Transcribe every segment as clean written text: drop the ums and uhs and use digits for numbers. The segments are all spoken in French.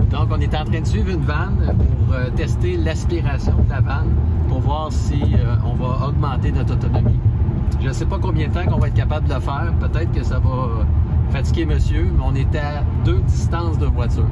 Donc, on est en train de suivre une vanne pour tester l'aspiration de la vanne pour voir si on va augmenter notre autonomie. Je ne sais pas combien de temps qu'on va être capable de le faire. Peut-être que ça va fatiguer monsieur, mais on est à 2 distances de voiture.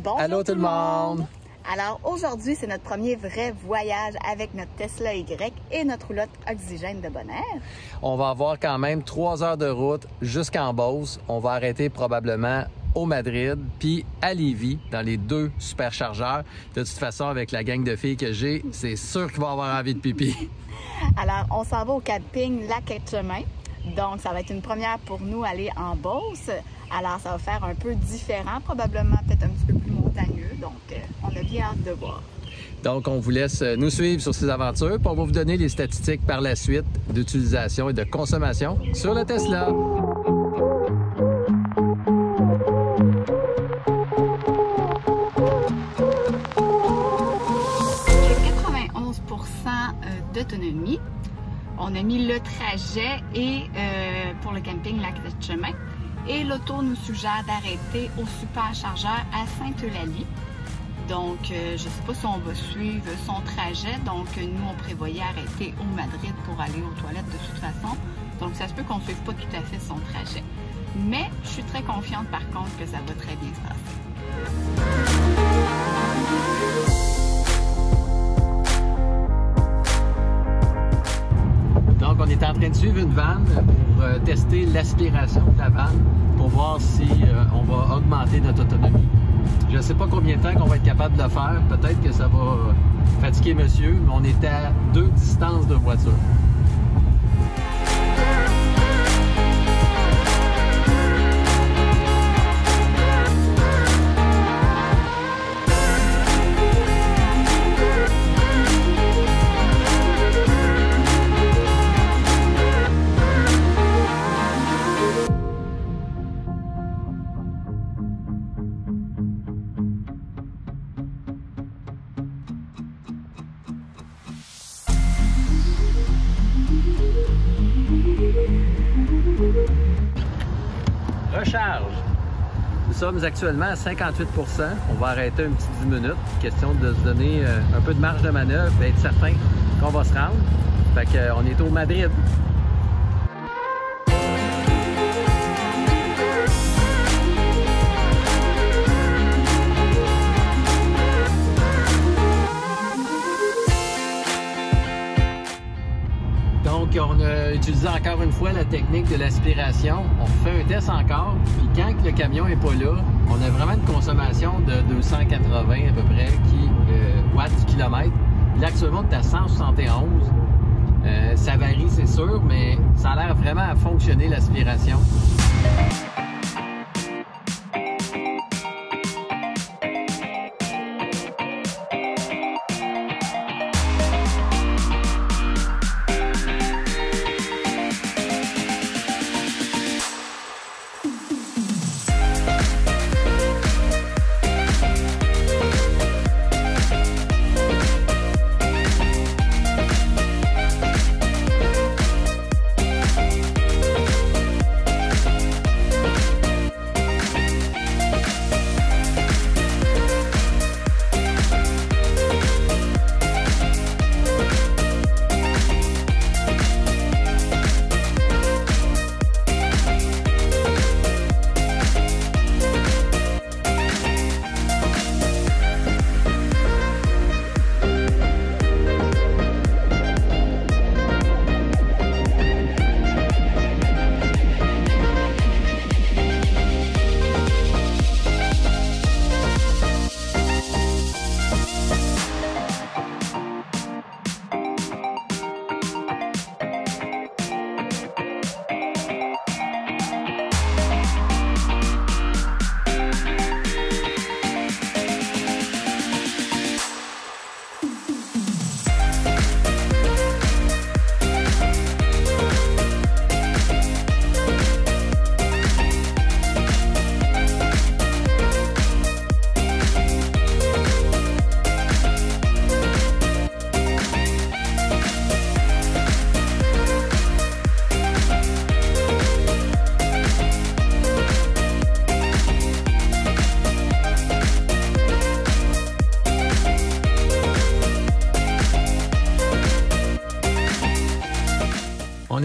Bonjour Allô tout le monde! Alors aujourd'hui, c'est notre premier vrai voyage avec notre Tesla Y et notre roulotte oxygène de Bonaire. On va avoir quand même 3 heures de route jusqu'en Beauce. On va arrêter probablement au Madrid, puis à Lévis, dans les 2 superchargeurs. De toute façon, avec la gang de filles que j'ai, c'est sûr qu'ils vont avoir envie de pipi. Alors, on s'en va au camping Lac-Etchemin. Donc, ça va être une première pour nous aller en Beauce. Alors, ça va faire un peu différent, probablement peut-être un petit peu plus montagneux. Donc, on a bien hâte de voir. Donc, on vous laisse nous suivre sur ces aventures, puis on va vous donner les statistiques par la suite d'utilisation et de consommation sur le Tesla. J'ai 91% d'autonomie. On a mis le trajet et pour le camping Lac-Etchemin. Et l'auto nous suggère d'arrêter au superchargeur à Sainte-Eulalie. Donc, je ne sais pas si on va suivre son trajet. Donc, nous, on prévoyait arrêter au Madrid pour aller aux toilettes de toute façon. Donc, ça se peut qu'on ne suive pas tout à fait son trajet. Mais je suis très confiante, par contre, que ça va très bien se passer. Donc, on est en train de suivre une vanne pour tester l'aspiration de la vanne pour voir si on va augmenter notre autonomie. Je ne sais pas combien de temps qu'on va être capable de le faire. Peut-être que ça va fatiguer monsieur, mais on est à 2 distances de voiture. Recharge. Nous sommes actuellement à 58 %. On va arrêter un petit 10 minutes. Question de se donner un peu de marge de manœuvre et être certain qu'on va se rendre. Fait qu'on est au Madrid. Donc, on a utilisé encore une fois la technique de l'aspiration. On fait un test encore, puis quand le camion n'est pas là, on a vraiment une consommation de 280 à peu près watts du kilomètre. Là, actuellement, on est à 171. Ça varie, c'est sûr, mais ça a l'air vraiment à fonctionner l'aspiration.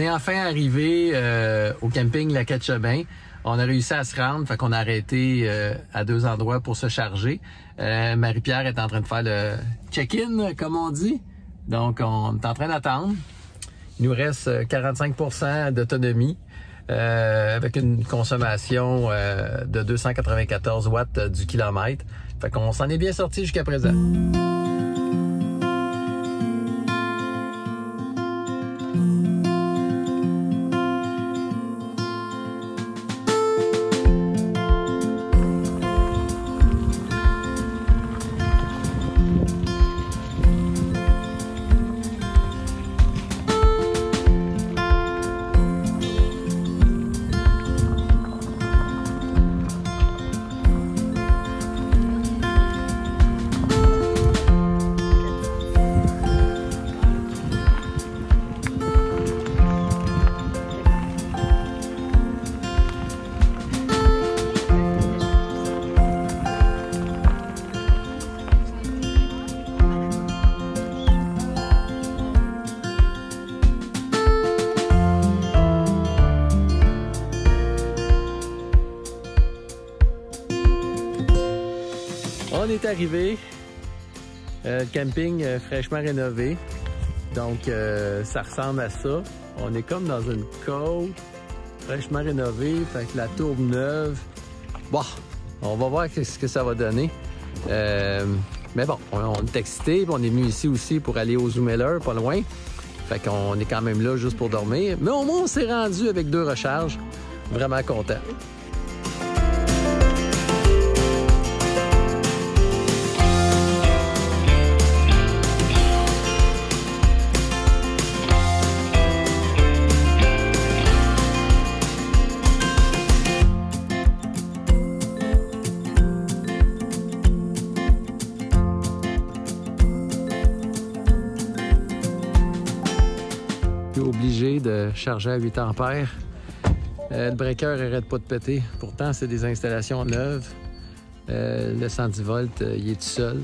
est enfin arrivé au camping La Quête-Chemin. On a réussi à se rendre, fait qu'on a arrêté à 2 endroits pour se charger. Marie-Pierre est en train de faire le check-in, comme on dit. Donc, on est en train d'attendre. Il nous reste 45% d'autonomie avec une consommation de 294 watts du kilomètre. Fait qu'on s'en est bien sorti jusqu'à présent. On est arrivé, le camping fraîchement rénové, donc ça ressemble à ça. On est comme dans une côte fraîchement rénovée, fait que la tourbe neuve. Bon, on va voir ce que ça va donner. Mais bon, on est excités, on est venu ici aussi pour aller au Zoomeller, pas loin. Fait qu'on est quand même là juste pour dormir. Mais au moins, on s'est rendu avec 2 recharges. Vraiment content. Obligé de charger à 8 ampères. Le breaker n'arrête pas de péter. Pourtant, c'est des installations neuves. Le 110 volts, il est tout seul.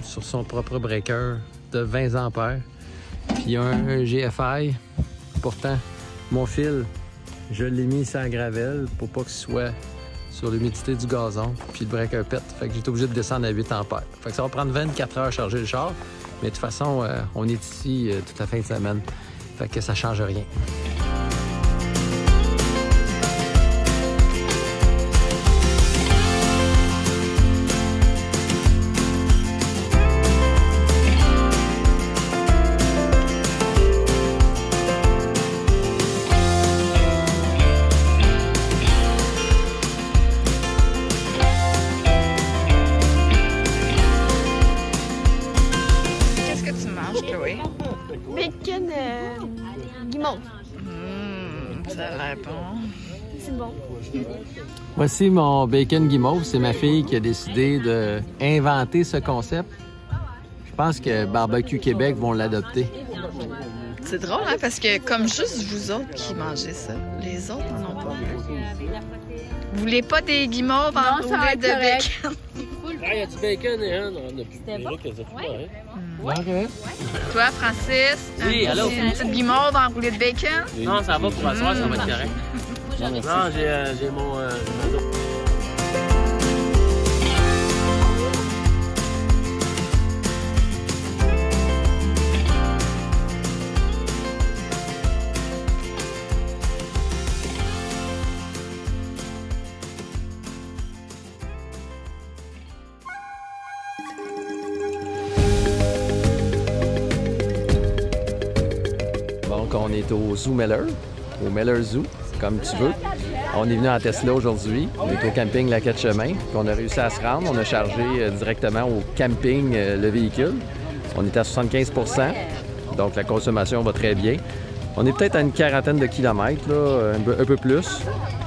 Sur son propre breaker de 20 ampères. Puis un GFI. Pourtant, mon fil, je l'ai mis sans gravel pour pas que ce soit sur l'humidité du gazon. Puis le breaker pète. Fait que j'étais obligé de descendre à 8 ampères. Fait que ça va prendre 24 heures à charger le char. Mais de toute façon, on est ici toute la fin de semaine. Fait que ça change rien. Bacon guimauve. Ça a l'air bon. C'est bon. Voici mon bacon guimauve. C'est ma fille qui a décidé d'inventer ce concept. Je pense que Barbecue Québec vont l'adopter. C'est drôle, hein, parce que comme juste vous autres qui mangez ça, les autres n'en ont pas. Vous voulez pas des guimauves enroulées de bacon? Ah, il y a du bacon et un. C'était bon? Ouais. Toi, Francis, Oui, allô? une petite guimauve enroulée de bacon? Non, ça va pour la soirée, ça va être correct. Non, j'ai mon... Donc, on est au Zoomeller, au Meller Zoo, comme tu veux. On est venu en Tesla aujourd'hui. On est au camping La Quête-Chemin. On a réussi à se rendre. On a chargé directement au camping le véhicule. On est à 75 %. Donc, la consommation va très bien. On est peut-être à une quarantaine de kilomètres, là, un peu plus.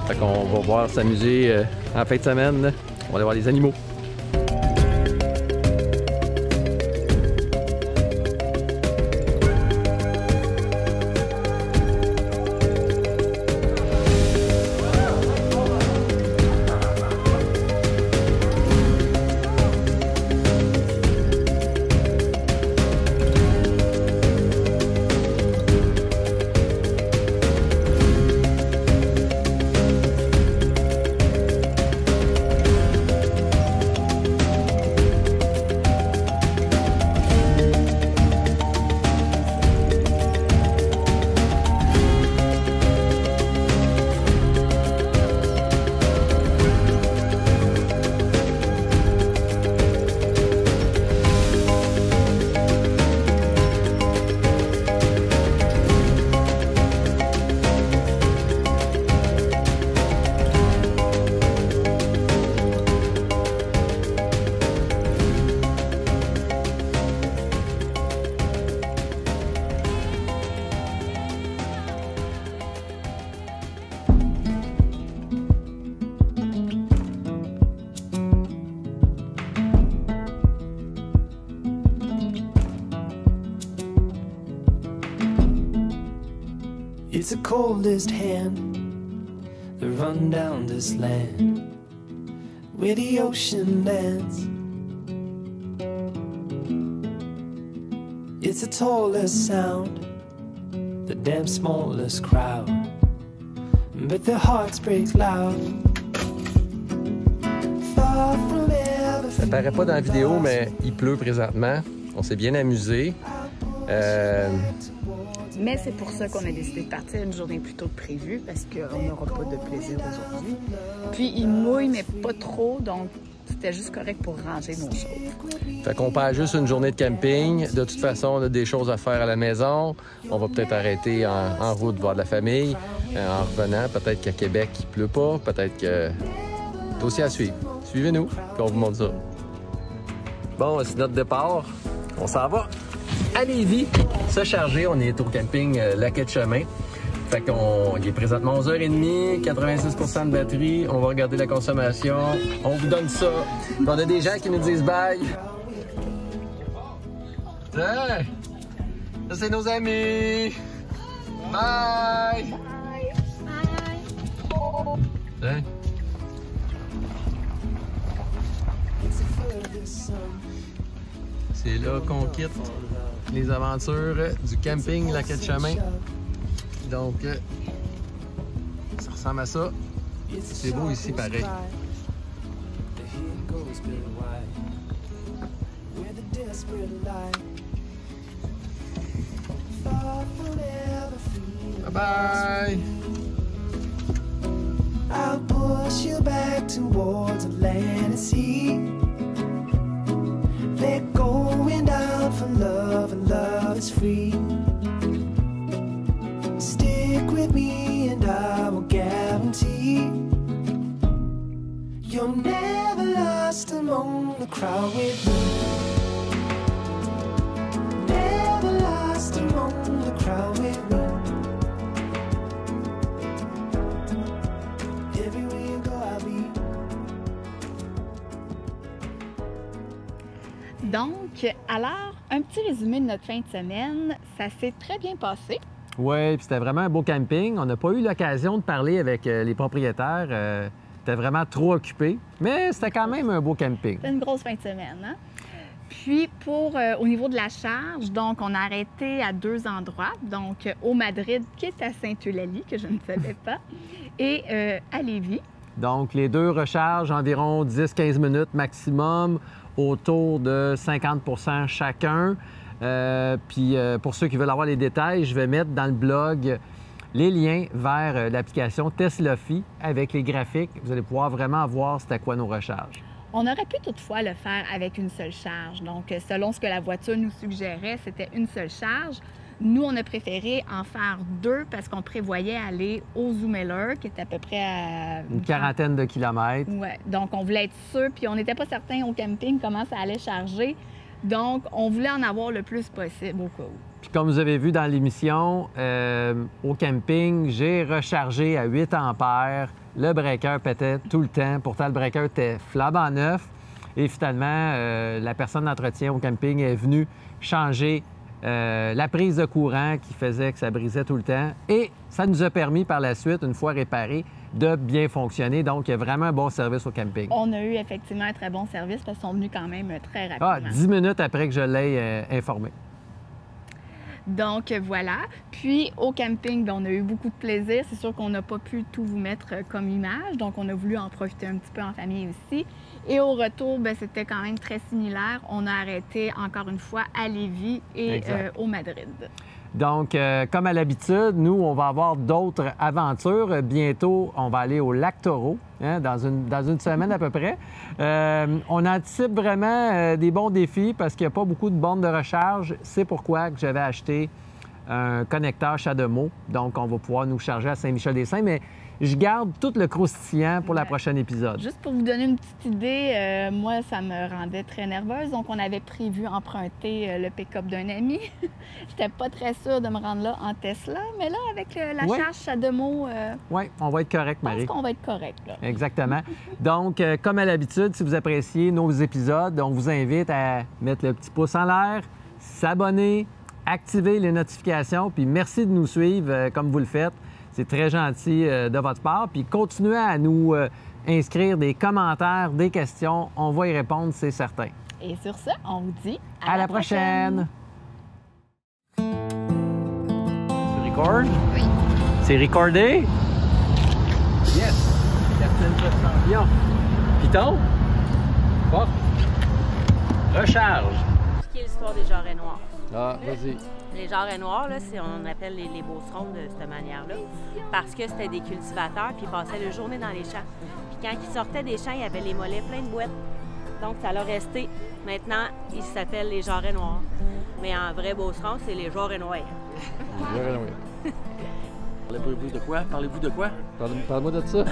Fait qu'on va voir s'amuser en fin de semaine. On va aller voir les animaux. It's the coldest hand that run down this land where the ocean lands. It's the tallest sound, the damn smallest crowd, but their hearts break loud. Ça paraît pas dans la vidéo, mais il pleut présentement. On s'est bien amusé. Mais c'est pour ça qu'on a décidé de partir une journée plus tôt que prévu, parce qu'on n'aura pas de plaisir aujourd'hui. Puis il mouille, mais pas trop, donc c'était juste correct pour ranger nos choses. Fait qu'on perd juste une journée de camping. De toute façon, on a des choses à faire à la maison. On va peut-être arrêter en route voir de la famille. En revenant, peut-être qu'à Québec, il pleut pas. Peut-être que c'est aussi à suivre. Suivez-nous, puis on vous montre ça. Bon, c'est notre départ. On s'en va à Lévis, se charger. On est au camping Lac de Chemin. Fait qu'il est présentement 11h30, 86% de batterie. On va regarder la consommation. On vous donne ça. Puis on a des gens qui nous disent bye. Hey, ça, c'est nos amis. Bye. Bye. Hey. C'est là qu'on quitte les aventures du camping Lac de Chemin. Donc, ça ressemble à ça. C'est beau ici, pareil. Bye bye! I'll push you back towards the land and sea. They're going down for love, and love is free. Stick with me and I will guarantee you're never lost among the crowd with me. Never lost among the crowd with me. Everywhere you go, I'll be. Donc, alors, un petit résumé de notre fin de semaine. Ça s'est très bien passé. Oui, puis c'était vraiment un beau camping. On n'a pas eu l'occasion de parler avec les propriétaires. C'était vraiment trop occupé, mais c'était quand même un beau camping. C'était une grosse fin de semaine, hein? Puis, au niveau de la charge, donc, on a arrêté à 2 endroits. Donc, au Madrid, qui est à Sainte-Eulalie, que je ne savais pas, et à Lévis. Donc, les 2 recharges environ 10-15 minutes maximum, autour de 50 chacun. Puis pour ceux qui veulent avoir les détails, je vais mettre dans le blog les liens vers l'application Tesla-Fi avec les graphiques. Vous allez pouvoir vraiment voir c'était quoi nos recharges. On aurait pu toutefois le faire avec une seule charge. Donc, selon ce que la voiture nous suggérait, c'était une seule charge. Nous, on a préféré en faire 2 parce qu'on prévoyait aller au Zoomeller, qui est à peu près à... Une quarantaine de kilomètres. Oui. Donc, on voulait être sûr, puis on n'était pas certain au camping comment ça allait charger. Donc, on voulait en avoir le plus possible au cas où. Puis comme vous avez vu dans l'émission, au camping, j'ai rechargé à 8 ampères. Le breaker pétait tout le temps. Pourtant, le breaker était flambant neuf. Et finalement, la personne d'entretien au camping est venue changer la prise de courant qui faisait que ça brisait tout le temps. Et ça nous a permis par la suite, une fois réparé, de bien fonctionner. Donc, il y a vraiment un bon service au camping. On a eu effectivement un très bon service parce qu'ils sont venus quand même très rapidement. 10 minutes après que je l'ai informé. Donc, voilà. Puis, au camping, bien, on a eu beaucoup de plaisir. C'est sûr qu'on n'a pas pu tout vous mettre comme image. Donc, on a voulu en profiter un petit peu en famille aussi. Et au retour, bien, c'était quand même très similaire. On a arrêté encore une fois à Lévis et au Madrid. Donc, comme à l'habitude, nous, on va avoir d'autres aventures. Bientôt, on va aller au Lac Taureau, hein, dans une semaine à peu près. On anticipe vraiment des bons défis parce qu'il n'y a pas beaucoup de bornes de recharge. C'est pourquoi que j'avais acheté un connecteur CHAdeMO. Donc, on va pouvoir nous charger à Saint-Michel-des-Saints. Mais je garde tout le croustillant pour le prochain épisode. Juste pour vous donner une petite idée, moi, ça me rendait très nerveuse. Donc, on avait prévu emprunter le pick-up d'un ami. J'étais pas très sûre de me rendre là en Tesla, mais là, avec la charge CHAdeMO... Oui, on va être correct, Marie. Je pense qu'on va être correct, là. Exactement. Donc, comme à l'habitude, si vous appréciez nos épisodes, on vous invite à mettre le petit pouce en l'air, s'abonner, activez les notifications, puis merci de nous suivre comme vous le faites. C'est très gentil de votre part. Puis continuez à nous inscrire des commentaires, des questions. On va y répondre, c'est certain. Et sur ce, on vous dit à la prochaine! Tu recordes? Oui. C'est recordé? Yes! Capitaine Champion. Python? Bon. Recharge. Ce qui est l'histoire des jarrets noirs. Ah, vas-y. Les jarrets noirs, là, on appelle les beaucerons de cette manière-là, parce que c'était des cultivateurs, puis ils passaient la journée dans les champs. Puis quand ils sortaient des champs, ils avaient les mollets pleins de boîtes. Donc, ça leur restait. Maintenant, ils s'appellent les jarrets noirs. Mais en vrai beauceron, c'est les jarrets noirs. Les jarrets noirs. Parlez-vous de quoi? Parlez-vous de quoi? Parle-moi de ça.